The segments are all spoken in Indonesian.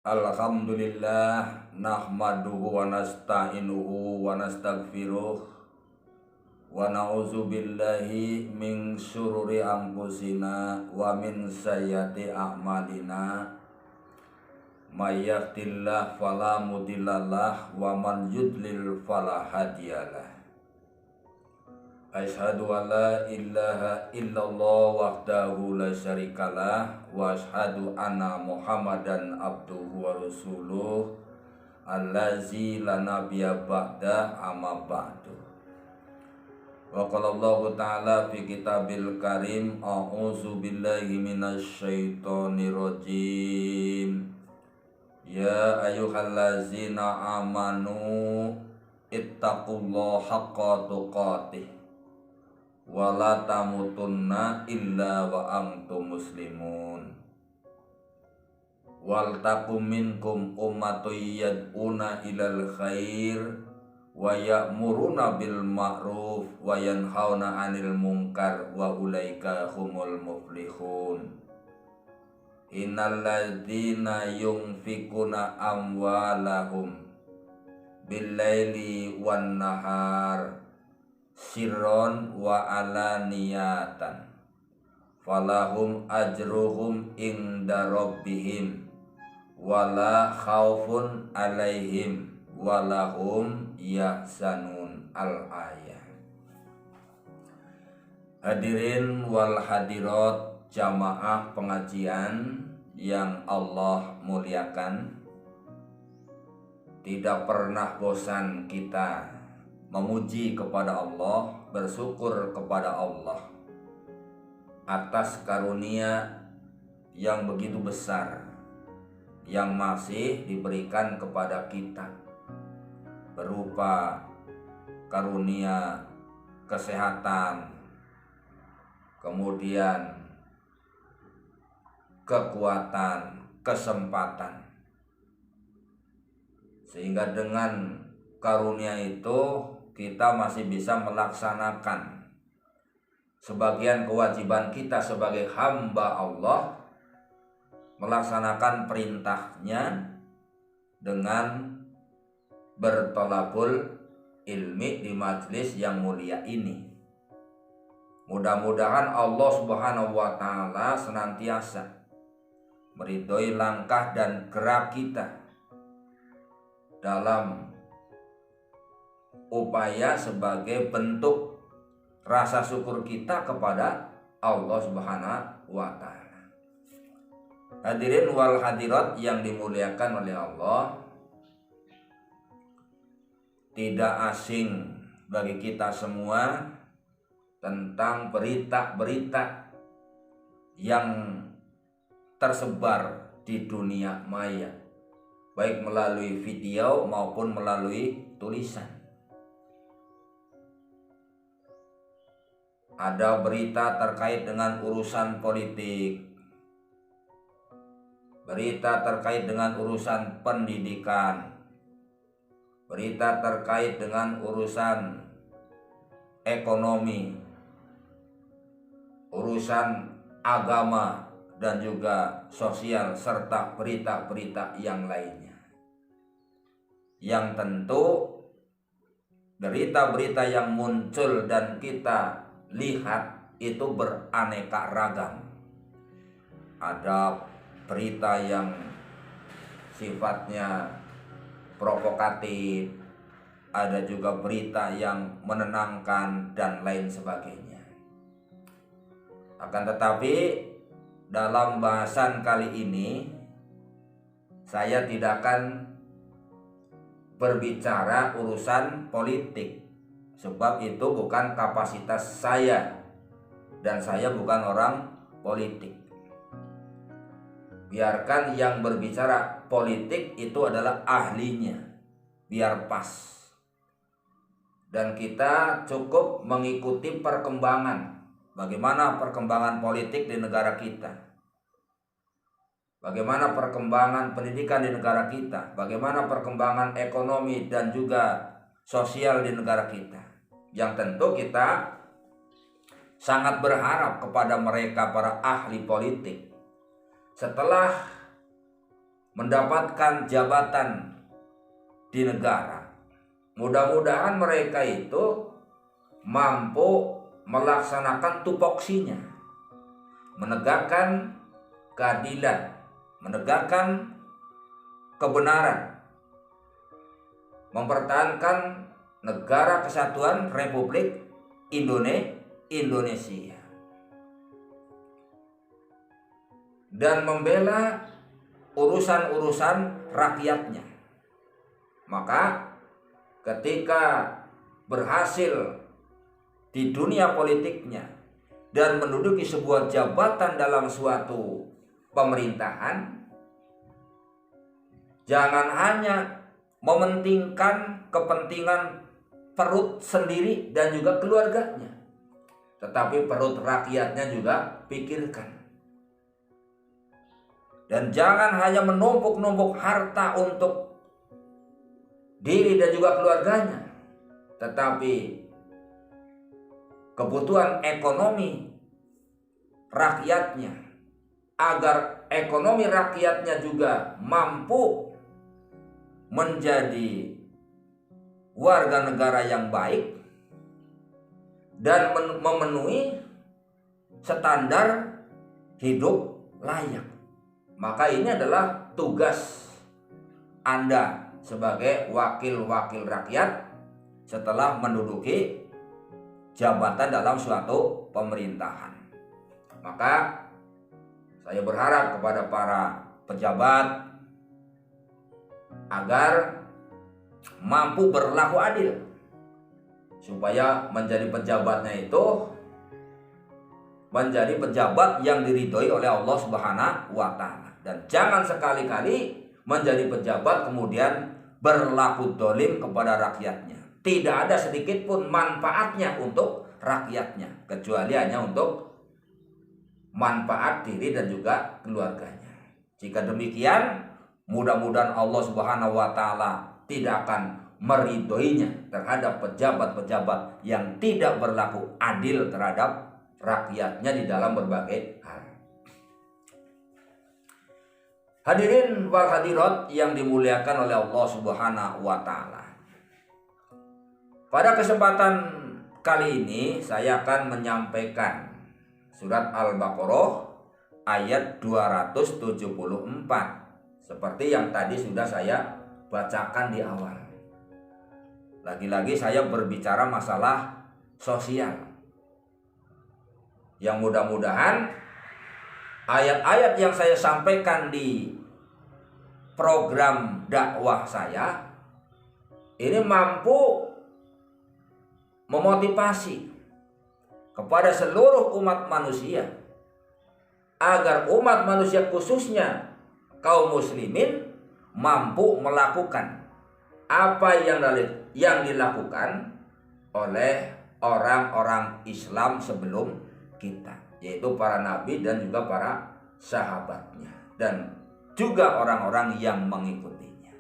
Alhamdulillah nahmaduhu wa nasta'inuhu wa nastaghfiruh wa na'udzu billahi min syururi anfusina wa min sayyiati a'malina may yahdihillahu fala mudhillalah wa man yudlil fala hadiyalah. Asyhadu an la ilaha illallah wahdahu la syarikalah wa asyhadu anna Muhammadan abduhu wa rasuluh allazi la nabiyya ba'da amma ba'du. Wa qala Allah ta'ala fi kitabil karim a'udzu billahi minasy syaithanir rajim. Ya ayyuhallazina amanu ittaqullaha haqqa tuqatih wala tamutunna illa wa antum muslimun. Wal takum minkum ummatun yad'una ilal khair wa ya'muruna bil ma'ruf wa yanhauna 'anil munkar wa ulaika humul muflihun. Innal ladzina yunfikuna amwalahum bil laili wan nahar sirron wa alaniyatan falahum ajruhum inda rabbihim wala khaufun alaihim walahum yahzanun. Al-ayah. Hadirin wal hadirat jamaah pengajian yang Allah muliakan, tidak pernah bosan kita memuji kepada Allah, bersyukur kepada Allah atas karunia yang begitu besar yang masih diberikan kepada kita berupa karunia kesehatan, kemudian kekuatan, kesempatan, sehingga dengan karunia itu kita masih bisa melaksanakan sebagian kewajiban kita sebagai hamba Allah, melaksanakan perintahnya dengan bertolabul ilmi di majlis yang mulia ini. Mudah-mudahan Allah Subhanahu wa ta'ala senantiasa meridhoi langkah dan gerak kita dalam upaya sebagai bentuk rasa syukur kita kepada Allah Subhanahu wa ta'ala. Hadirin wal hadirat yang dimuliakan oleh Allah, tidak asing bagi kita semua tentang berita-berita yang tersebar di dunia maya, baik melalui video maupun melalui tulisan. Ada berita terkait dengan urusan politik, berita terkait dengan urusan pendidikan, berita terkait dengan urusan ekonomi, urusan agama, dan juga sosial, serta berita-berita yang lainnya. Yang tentu berita-berita yang muncul dan kita lihat itu beraneka ragam. Ada berita yang sifatnya provokatif, ada juga berita yang menenangkan dan lain sebagainya. Akan tetapi dalam bahasan kali ini saya tidak akan berbicara urusan politik, sebab itu bukan kapasitas saya dan saya bukan orang politik. Biarkan yang berbicara politik itu adalah ahlinya, biar pas. Dan kita cukup mengikuti perkembangan, bagaimana perkembangan politik di negara kita, bagaimana perkembangan pendidikan di negara kita, bagaimana perkembangan ekonomi dan juga sosial di negara kita. Yang tentu kita sangat berharap kepada mereka para ahli politik, setelah mendapatkan jabatan di negara, mudah-mudahan mereka itu mampu melaksanakan tupoksinya, menegakkan keadilan, menegakkan kebenaran, mempertahankan negara kesatuan Republik Indonesia, dan membela urusan-urusan rakyatnya. Maka ketika berhasil di dunia politiknya dan menduduki sebuah jabatan dalam suatu pemerintahan, jangan hanya mementingkan kepentingan perut sendiri dan juga keluarganya, tetapi perut rakyatnya juga pikirkan. Dan jangan hanya menumpuk-numpuk harta untuk diri dan juga keluarganya, tetapi kebutuhan ekonomi rakyatnya, agar ekonomi rakyatnya juga mampu menjadi warga negara yang baik dan memenuhi standar hidup layak. Maka ini adalah tugas Anda sebagai wakil-wakil rakyat setelah menduduki jabatan dalam suatu pemerintahan. Maka saya berharap kepada para pejabat agar mampu berlaku adil, supaya menjadi pejabatnya itu menjadi pejabat yang diridhoi oleh Allah Subhanahu wa Ta'ala. Dan jangan sekali-kali menjadi pejabat kemudian berlaku dolim kepada rakyatnya. Tidak ada sedikit pun manfaatnya untuk rakyatnya, kecuali hanya untuk manfaat diri dan juga keluarganya. Jika demikian, mudah-mudahan Allah Subhanahu wa Ta'ala tidak akan meridhoinya terhadap pejabat-pejabat yang tidak berlaku adil terhadap rakyatnya di dalam berbagai hal. Hadirin wal hadirat yang dimuliakan oleh Allah Subhanahu wa Ta'ala. Pada kesempatan kali ini saya akan menyampaikan surat Al-Baqarah ayat 274 seperti yang tadi sudah saya bacakan di awal. Lagi-lagi saya berbicara masalah sosial, yang mudah-mudahan ayat-ayat yang saya sampaikan di program dakwah saya ini mampu memotivasi kepada seluruh umat manusia, agar umat manusia khususnya kaum muslimin mampu melakukan apa yang dilakukan oleh orang-orang Islam sebelum kita, yaitu para nabi dan juga para sahabatnya, dan juga orang-orang yang mengikutinya.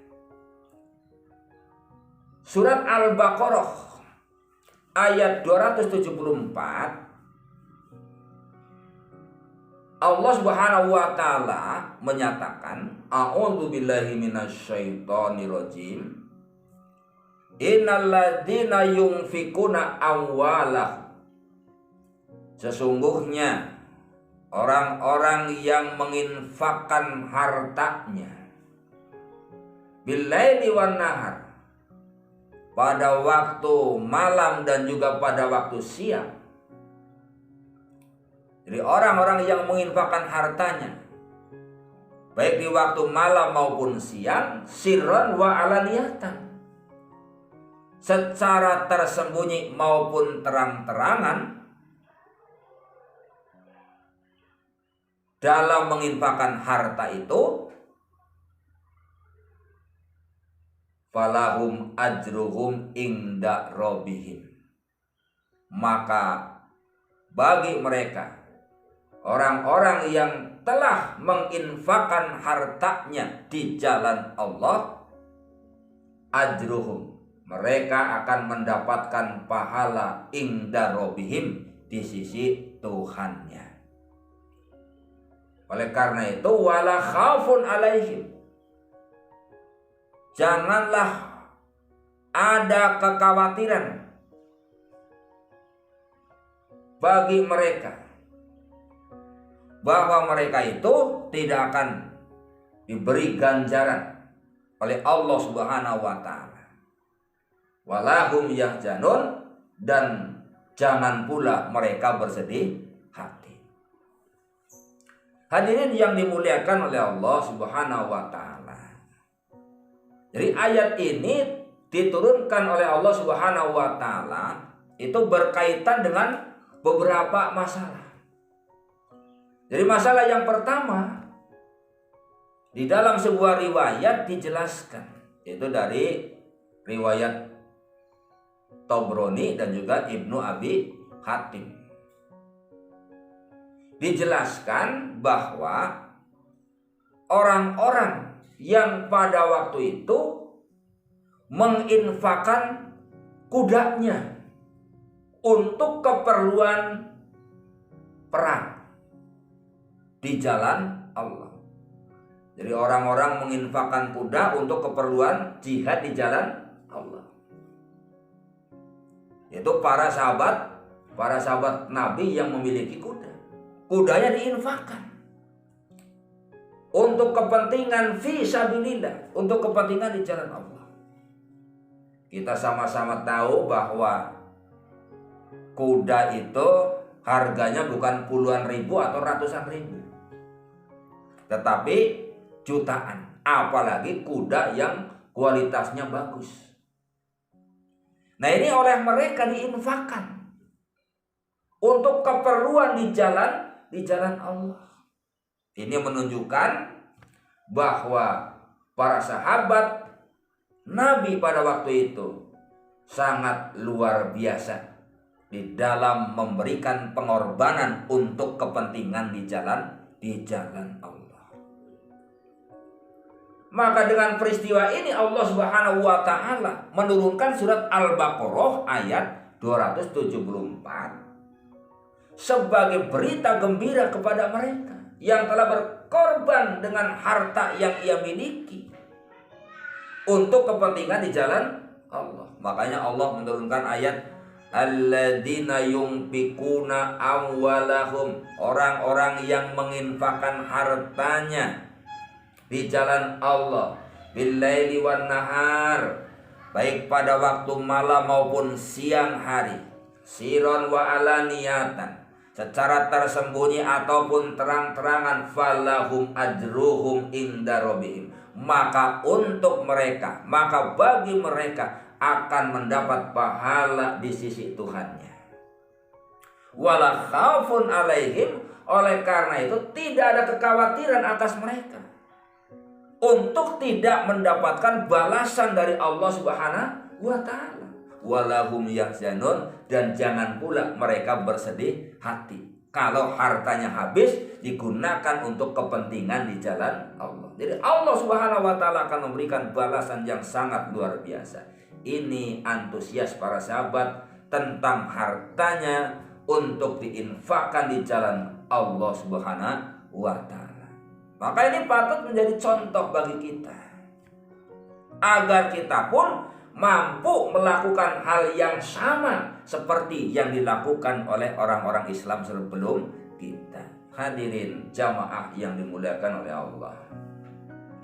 Surat Al-Baqarah ayat 274, Allah Subhanahu wa Ta'ala menyatakan, A'udzu billahi minasyaitonir rajim. Innalladzina yunfikuna amwalahum, sesungguhnya orang-orang yang menginfakkan hartanya billaili wan nahar, pada waktu malam dan juga pada waktu siang. Jadi orang-orang yang menginfakkan hartanya baik di waktu malam maupun siang, sirran wa alaniyatan, secara tersembunyi maupun terang-terangan, dalam menginfakkan harta itu, falahum ajruhum inda rabbihim, maka bagi mereka orang-orang yang telah menginfakkan hartanya di jalan Allah, ajruhum, mereka akan mendapatkan pahala inda rabbihim, di sisi Tuhannya. Oleh karena itu, wala khaufun alaihim, janganlah ada kekhawatiran bagi mereka bahwa mereka itu tidak akan diberi ganjaran oleh Allah Subhanahu wa taala. Walahum yahzanun, dan jangan pula mereka bersedih hati. Hadirin yang dimuliakan oleh Allah Subhanahu wa taala. Jadi ayat ini diturunkan oleh Allah Subhanahu wa taala itu berkaitan dengan beberapa masalah. Jadi masalah yang pertama, di dalam sebuah riwayat dijelaskan, itu dari riwayat Tabrani dan juga Ibnu Abi Hatim. Dijelaskan bahwa orang-orang yang pada waktu itu menginfakkan kudanya untuk keperluan perang di jalan Allah. Jadi orang-orang menginfakkan kuda untuk keperluan jihad di jalan Allah. Itu para sahabat Nabi yang memiliki kuda. Kudanya diinfakkan untuk kepentingan fi sabilillah, untuk kepentingan di jalan Allah. Kita sama-sama tahu bahwa kuda itu harganya bukan puluhan ribu atau ratusan ribu, tetapi jutaan, apalagi kuda yang kualitasnya bagus. Nah, ini oleh mereka diinfakkan untuk keperluan di jalan Allah. Ini menunjukkan bahwa para sahabat Nabi pada waktu itu sangat luar biasa di dalam memberikan pengorbanan untuk kepentingan di jalan Allah. Maka dengan peristiwa ini Allah Subhanahu wa taala menurunkan surat Al-Baqarah ayat 274 sebagai berita gembira kepada mereka yang telah berkorban dengan harta yang ia miliki untuk kepentingan di jalan Allah. Makanya Allah menurunkan ayat alladzina yunfikuna amwalahum, orang-orang yang menginfakkan hartanya di jalan Allah billaili wan nahar, baik pada waktu malam maupun siang hari, siron wa alaniyatan, secara tersembunyi ataupun terang-terangan, falahum ajruhum inda rabbihim, maka untuk mereka, maka bagi mereka akan mendapat pahala di sisi Tuhannya. Wala khaufun alaihim, oleh karena itu tidak ada kekhawatiran atas mereka untuk tidak mendapatkan balasan dari Allah Subhanahu wa taala. Walahum yahzanun, dan jangan pula mereka bersedih hati kalau hartanya habis digunakan untuk kepentingan di jalan Allah. Jadi Allah Subhanahu wa taala akan memberikan balasan yang sangat luar biasa. Ini antusias para sahabat tentang hartanya untuk diinfakkan di jalan Allah Subhanahu wa taala. Maka ini patut menjadi contoh bagi kita, agar kita pun mampu melakukan hal yang sama seperti yang dilakukan oleh orang-orang Islam sebelum kita. Hadirin jamaah yang dimuliakan oleh Allah.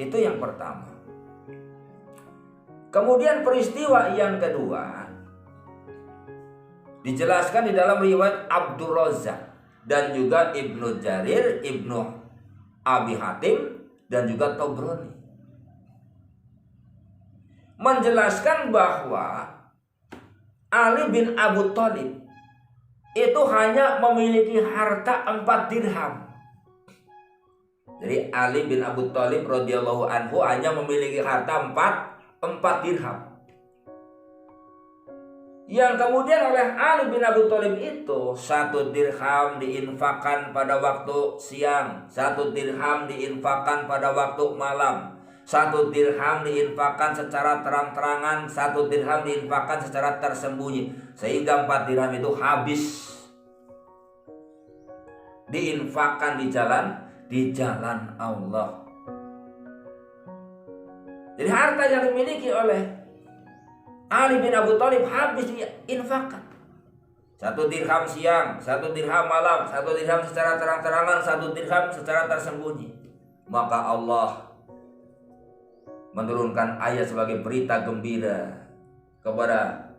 Itu yang pertama. Kemudian peristiwa yang kedua dijelaskan di dalam riwayat Abdur Razzaq dan juga Ibnu Jarir, Ibnu Abi Hatim, dan juga Tabrani, menjelaskan bahwa Ali bin Abu Thalib itu hanya memiliki harta 4 dirham. Jadi Ali bin Abu Thalib radhiyallahu anhu hanya memiliki harta 4 dirham. Yang kemudian oleh Ali bin Abi Thalib itu 1 dirham diinfakkan pada waktu siang, 1 dirham diinfakkan pada waktu malam, 1 dirham diinfakkan secara terang-terangan, 1 dirham diinfakkan secara tersembunyi, sehingga 4 dirham itu habis diinfakkan di jalan Allah. Jadi harta yang dimiliki oleh Ali bin Abi Thalib habis diinfakkan. 1 dirham siang, 1 dirham malam, 1 dirham secara terang-terangan, 1 dirham secara tersembunyi. Maka Allah menurunkan ayat sebagai berita gembira kepada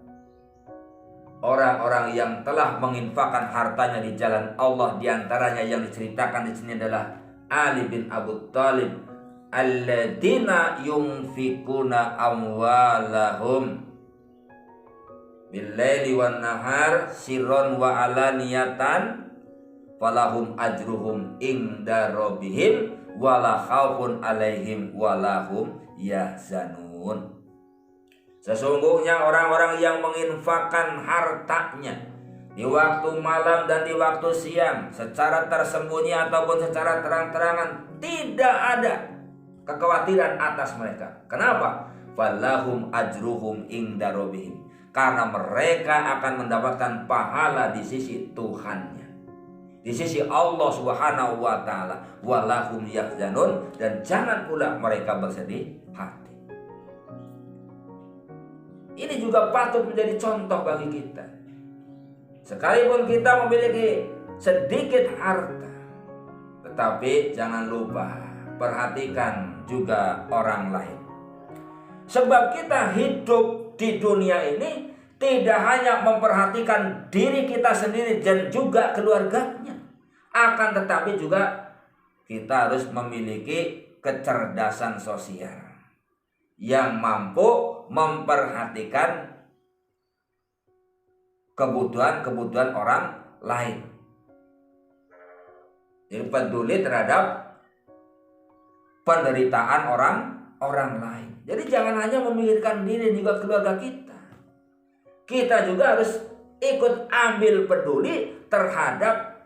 orang-orang yang telah menginfakkan hartanya di jalan Allah. Di antaranya yang diceritakan di sini adalah Ali bin Abi Thalib, alladzina yunfikuna amwalahum bil-laili wan nahar sirron wa alaniyatan falahum ajruhum inda rabbihim wala khaufun alaihim walahum yahzanun. Sesungguhnya orang-orang yang menginfakkan hartanya di waktu malam dan di waktu siang, secara tersembunyi ataupun secara terang-terangan, tidak ada kekhawatiran atas mereka. Kenapa? Falahum ajruhum inda rabbihim, karena mereka akan mendapatkan pahala di sisi Tuhannya, di sisi Allah Subhanahu wa taala. Walahum yahzanun, dan jangan pula mereka bersedih hati. Ini juga patut menjadi contoh bagi kita. Sekalipun kita memiliki sedikit harta, tetapi jangan lupa perhatikan juga orang lain. Sebab kita hidup di dunia ini tidak hanya memperhatikan diri kita sendiri dan juga keluarganya, akan tetapi juga kita harus memiliki kecerdasan sosial yang mampu memperhatikan kebutuhan orang lain. Jadi peduli terhadap penderitaan orang lain. Jadi jangan hanya memikirkan diri dan juga keluarga kita. Kita juga harus ikut ambil peduli terhadap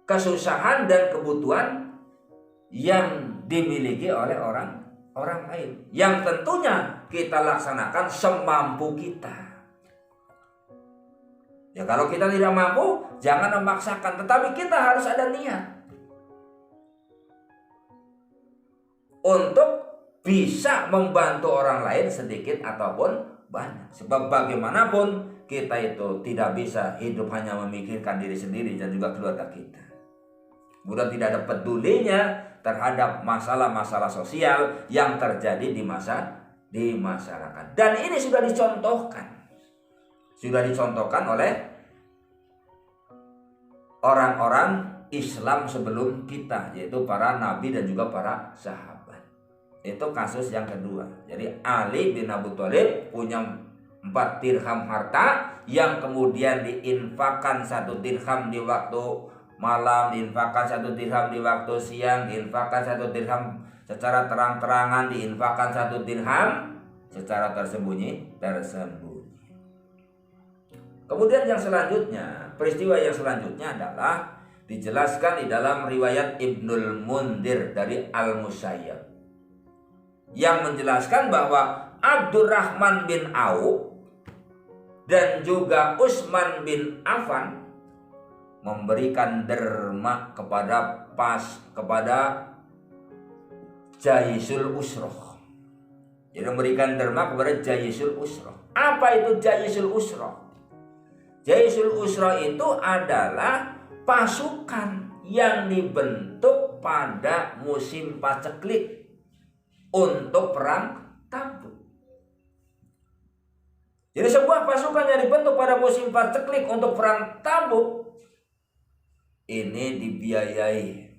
kesusahan dan kebutuhan yang dimiliki oleh orang lain, yang tentunya kita laksanakan semampu kita. Ya, kalau kita tidak mampu, jangan memaksakan, tetapi kita harus ada niat untuk bisa membantu orang lain sedikit ataupun banyak. Sebab bagaimanapun kita itu tidak bisa hidup hanya memikirkan diri sendiri dan juga keluarga kita. Kemudian tidak ada pedulinya terhadap masalah-masalah sosial yang terjadi di masyarakat. Dan ini sudah dicontohkan oleh orang-orang Islam sebelum kita, yaitu para nabi dan juga para sahabat. Itu kasus yang kedua. Jadi Ali bin Abi Thalib punya 4 dirham harta yang kemudian diinfakkan 1 dirham di waktu malam, diinfakkan 1 dirham di waktu siang, diinfakkan 1 dirham secara terang-terangan, diinfakkan 1 dirham secara tersembunyi. Kemudian yang selanjutnya, peristiwa yang selanjutnya adalah dijelaskan di dalam riwayat Ibnul Mundir dari Al-Musayyab yang menjelaskan bahwa Abdurrahman bin Auf dan juga Utsman bin Affan memberikan derma kepada Jayisul Usroh. Jadi memberikan derma kepada Jayisul Usroh. Apa itu Jayisul Usroh? Jayisul Usroh itu adalah pasukan yang dibentuk pada musim paceklik untuk perang Tabuk. Jadi sebuah pasukan yang dibentuk pada musim paceklik untuk perang Tabuk ini dibiayai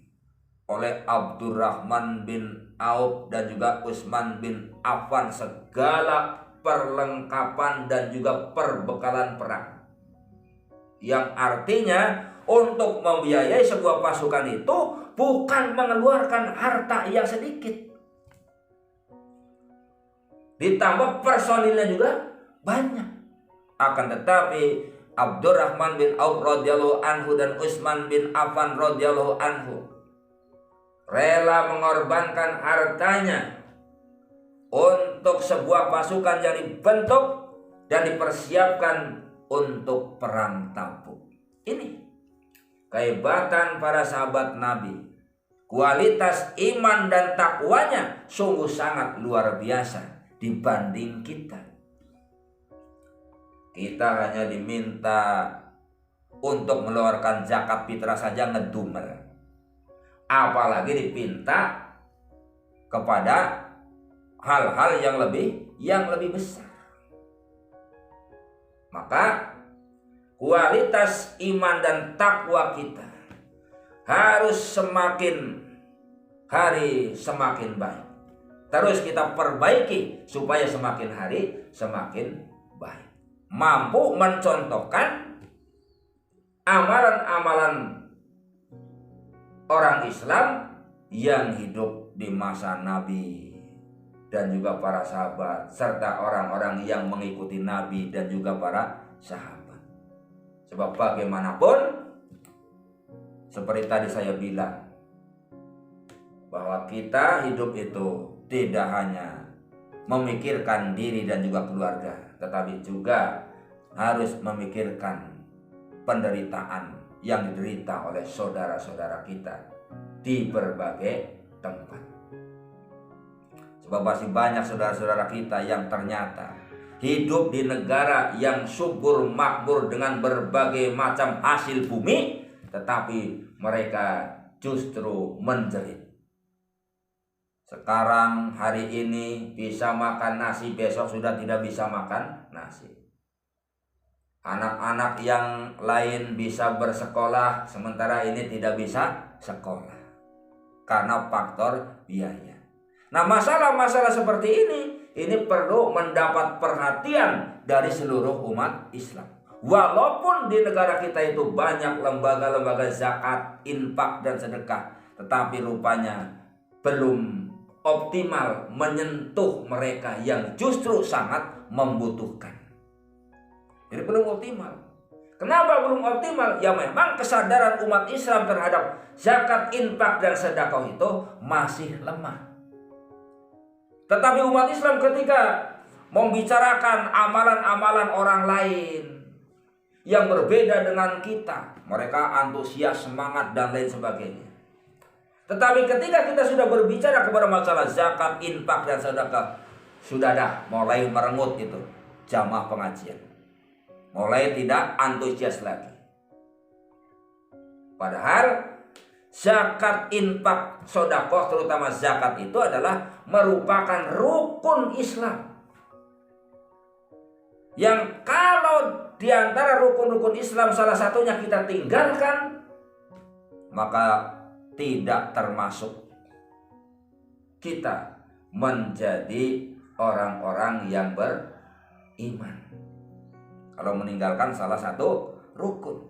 oleh Abdurrahman bin Auf dan juga Utsman bin Affan segala perlengkapan dan juga perbekalan perang. Yang artinya untuk membiayai sebuah pasukan itu bukan mengeluarkan harta yang sedikit. Ditambah personilnya juga banyak. Akan tetapi Abdurrahman bin Auf radhiyallahu anhu dan Utsman bin Affan radhiyallahu anhu rela mengorbankan hartanya untuk sebuah pasukan yang dibentuk dan dipersiapkan untuk perang Tabuk. Ini kehebatan para sahabat Nabi kualitas iman dan takwanya sungguh sangat luar biasa dibanding kita. Kita hanya diminta untuk mengeluarkan zakat fitrah saja ngedumel, apalagi dipinta kepada hal-hal yang lebih besar. Maka kualitas iman dan takwa kita harus semakin hari semakin baik. Terus kita perbaiki supaya semakin hari semakin baik. Mampu mencontohkan amalan-amalan orang Islam yang hidup di masa Nabi dan juga para sahabat, serta orang-orang yang mengikuti Nabi dan juga para sahabat. Sebab bagaimanapun, seperti tadi saya bilang, bahwa kita hidup itu tidak hanya memikirkan diri dan juga keluarga, tetapi juga harus memikirkan penderitaan yang diderita oleh saudara-saudara kita di berbagai tempat. Sebab masih banyak saudara-saudara kita yang ternyata hidup di negara yang subur makmur dengan berbagai macam hasil bumi, tetapi mereka justru menjerit. Sekarang hari ini bisa makan nasi, besok sudah tidak bisa makan nasi. Anak-anak yang lain bisa bersekolah, sementara ini tidak bisa sekolah karena faktor biaya. Nah, masalah-masalah seperti ini perlu mendapat perhatian dari seluruh umat Islam. Walaupun di negara kita itu banyak lembaga-lembaga zakat, infak dan sedekah, tetapi rupanya belum optimal menyentuh mereka yang justru sangat membutuhkan. Jadi belum optimal. Kenapa belum optimal? Ya memang kesadaran umat Islam terhadap zakat, infak dan sedekah itu masih lemah. Tetapi umat Islam ketika membicarakan amalan-amalan orang lain yang berbeda dengan kita, mereka antusias, semangat dan lain sebagainya. Tetapi ketika kita sudah berbicara kepada masalah zakat, infak dan sedekah, sudah dah mulai merengut itu jamaah pengajian. Mulai tidak antusias lagi. Padahal zakat, infak, sedekah, terutama zakat itu adalah merupakan rukun Islam. Yang kalau di antara rukun-rukun Islam salah satunya kita tinggalkan, maka tidak termasuk kita menjadi orang-orang yang beriman kalau meninggalkan salah satu rukun.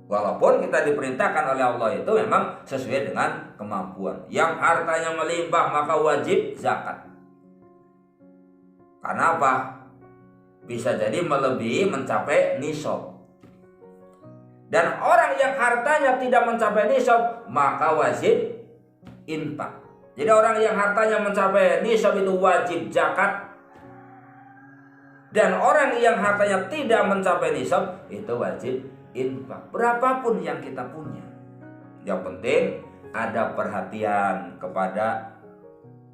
Walaupun kita diperintahkan oleh Allah itu memang sesuai dengan kemampuan. Yang hartanya melimpah maka wajib zakat. Karena apa? Bisa jadi melebihi mencapai nisab. Dan orang yang hartanya tidak mencapai nisab maka wajib infak. Jadi orang yang hartanya mencapai nisab itu wajib zakat. Dan orang yang hartanya tidak mencapai nisab itu wajib infak. Berapapun yang kita punya, yang penting ada perhatian kepada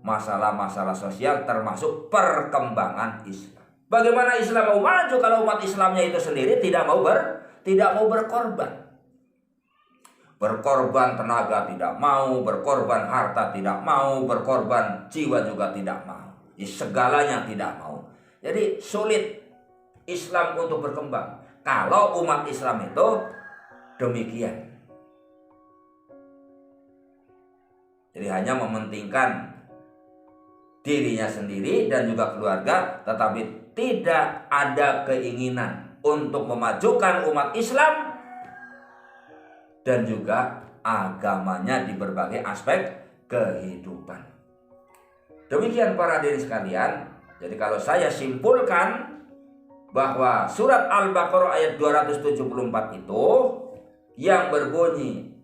masalah-masalah sosial termasuk perkembangan Islam. Bagaimana Islam mau maju kalau umat Islamnya itu sendiri tidak mau berkorban. Berkorban tenaga tidak mau, berkorban harta tidak mau, berkorban jiwa juga tidak mau. Segalanya tidak mau. Jadi sulit Islam untuk berkembang kalau umat Islam itu demikian. Jadi hanya mementingkan dirinya sendiri dan juga keluarga, tetapi tidak ada keinginan untuk memajukan umat Islam dan juga agamanya di berbagai aspek kehidupan. Demikian para hadirin sekalian. Jadi kalau saya simpulkan bahwa surat Al-Baqarah ayat 274 itu yang berbunyi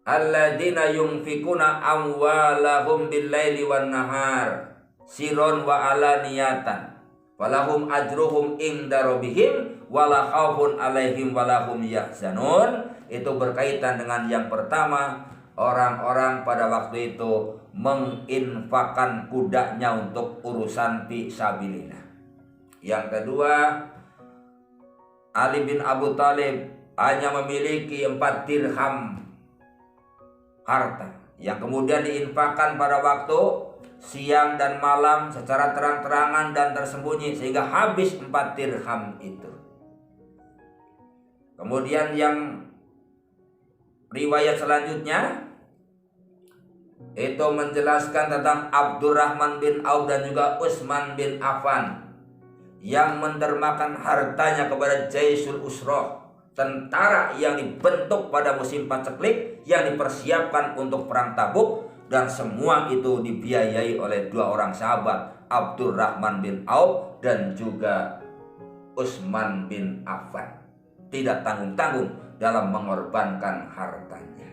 alladzina yunfikuna amwalahum bil-laili wan-nahar sirron wa alaniyatan walahum ajruhum inda rabbihim wala khaufun alaihim walahum yahzanun. Itu berkaitan dengan yang pertama, orang-orang pada waktu itu menginfakkan kudanya untuk urusan fi sabilillah. Yang kedua, Ali bin Abu Thalib hanya memiliki 4 dirham harta yang kemudian diinfakkan pada waktu siang dan malam secara terang-terangan dan tersembunyi sehingga habis 4 dirham itu. Kemudian yang riwayat selanjutnya itu menjelaskan tentang Abdurrahman bin Auf dan juga Utsman bin Affan yang mendermakan hartanya kepada Jaisul Usroh, tentara yang dibentuk pada musim paceklik yang dipersiapkan untuk perang Tabuk, dan semua itu dibiayai oleh 2 orang sahabat, Abdurrahman bin Auf dan juga Utsman bin Affan. Tidak tanggung-tanggung dalam mengorbankan hartanya.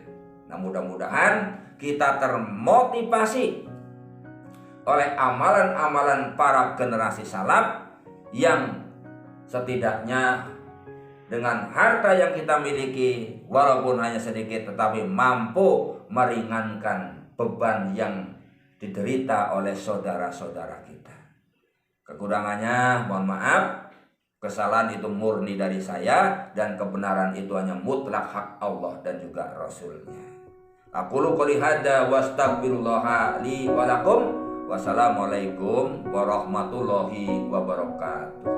Nah, mudah-mudahan kita termotivasi oleh amalan-amalan para generasi salaf yang setidaknya dengan harta yang kita miliki walaupun hanya sedikit tetapi mampu meringankan beban yang diderita oleh saudara-saudara kita. Kekurangannya mohon maaf. Kesalahan itu murni dari saya dan kebenaran itu hanya mutlak hak Allah dan juga Rasulnya. Aqulu qouli hadza wa astaghfirullaha li wa lakum. Wassalamualaikum warahmatullahi wabarakatuh.